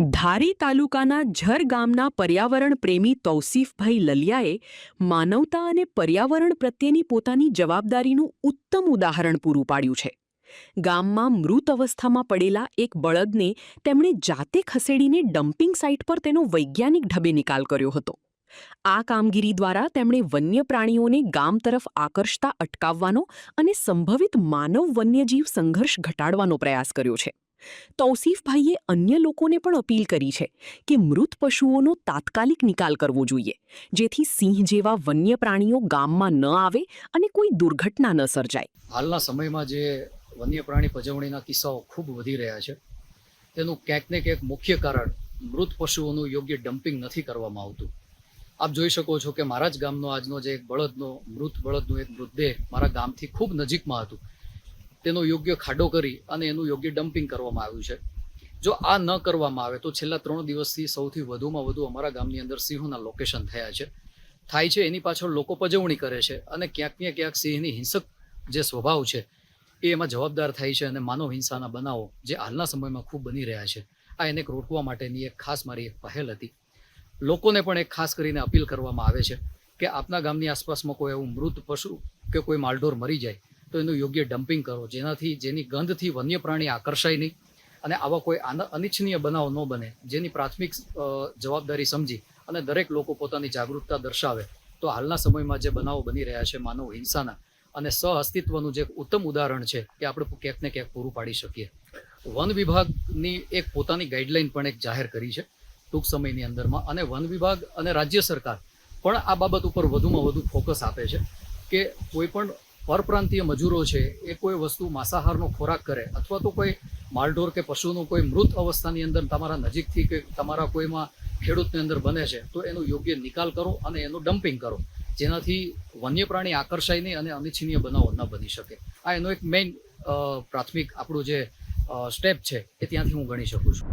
ધારી તાલુકાના ઝર ગામના પર્યાવરણ પ્રેમી તૌસીફભાઈ લલિયાએ માનવતા અને પર્યાવરણ પ્રત્યેની પોતાની જવાબદારીનું ઉત્તમ ઉદાહરણ પૂરું પાડ્યું છે. ગામમાં મૃત અવસ્થામાં પડેલા એક બળદને તેમણે જાતે ખસેડીને ડમ્પિંગ સાઇટ પર તેનો વૈજ્ઞાનિક ઢબે નિકાલ કર્યો હતો. આ કામગીરી દ્વારા તેમણે વન્ય પ્રાણીઓને ગામ તરફ આકર્ષતા અટકાવવાનો અને સંભવિત માનવ વન્યજીવ સંઘર્ષ ઘટાડવાનો પ્રયાસ કર્યો છે. તૌસીફભાઈએ અન્ય લોકોને પણ અપીલ કરી છે કે મૃત પશુઓનો તાત્કાલિક નિકાલ કરવો જોઈએ, જેથી સિંહ જેવા વન્ય પ્રાણીઓ ગામમાં ન આવે અને કોઈ દુર્ઘટના ન સર્જાય. હાલના સમયમાં જે વન્ય પ્રાણી પજવણીના કિસ્સાઓ ખૂબ વધી રહ્યા છે, તેનું ક્યાંક ને ક્યાંક મુખ્ય કારણ મૃત પશુઓનું યોગ્ય ડમ્પિંગ નથી કરવામાં આવતું. આપ જોઈ શકો છો કે મારા જ ગામનો આજનો જે એક મૃત બળદનું એક મૃતદેહ મારા ગામથી ખૂબ નજીકમાં હતું, તેનો યોગ્ય ખાડો કરી અને એનું યોગ્ય ડમ્પિંગ કરવામાં આવ્યું છે. જો આ ન કરવામાં આવે તો છેલ્લા 3 દિવસથી સૌથી વધુમાં વધુ અમારા ગામની અંદર સિંહોના લોકેશન થાય છે. એની પાછળ લોકો પજવણી કરે છે અને ક્યાંક ને ક્યાંક સિંહની હિંસક જે સ્વભાવ છે એ એમાં જવાબદાર થાય છે અને માનવ હિંસાના બનાવો જે હાલના સમયમાં ખૂબ બની રહ્યા છે, આ એને રોકવા માટેની એક ખાસ મારી એક પહેલ હતી. લોકોને પણ એક ખાસ કરીને અપીલ કરવામાં આવે છે કે આપના ગામની આસપાસમાં કોઈ એવું મૃત પશુ કે કોઈ માલઢોર મરી જાય તો એનું યોગ્ય ડમ્પિંગ કરો, જેની ગંધથી વન્ય પ્રાણી આકર્ષાય નહીં અને આવા કોઈ અનિચ્છનીય બનાવ ન બને, જેની પ્રાથમિક જવાબદારી સમજી અને દરેક લોકો પોતાની જાગૃતતા દર્શાવે તો હાલના સમયમાં જે બનાવો બની રહ્યા છે માનવ હિંસાના અને સહઅસ્તિત્વનું જે ઉત્તમ ઉદાહરણ છે એ આપણે ક્યાંક ને ક્યાંક પૂરું પાડી શકીએ. વન વિભાગની એક પોતાની ગાઈડલાઈન પણ એક જાહેર કરી છે ટૂંક સમયની અંદરમાં, અને વન વિભાગ અને રાજ્ય સરકાર પણ આ બાબત ઉપર વધુમાં વધુ ફોકસ આપે છે કે કોઈ પણ પરપ્રાંતીય મજૂરો છે એ કોઈ વસ્તુ માંસાહારનો ખોરાક કરે અથવા તો કોઈ માલઢોર કે પશુનું કોઈ મૃત અવસ્થાની અંદર તમારા નજીકથી કે તમારા કોઈમાં ખેડૂતની અંદર બને છે તો એનો યોગ્ય નિકાલ કરો અને એનું ડમ્પિંગ કરો, જેનાથી વન્ય પ્રાણી આકર્ષાય નહીં અને અનિચ્છનીય બનાવો ન બની શકે. આ એનો એક મેઇન પ્રાથમિક આપણું જે સ્ટેપ છે એ ત્યાંથી હું ગણી શકું છું.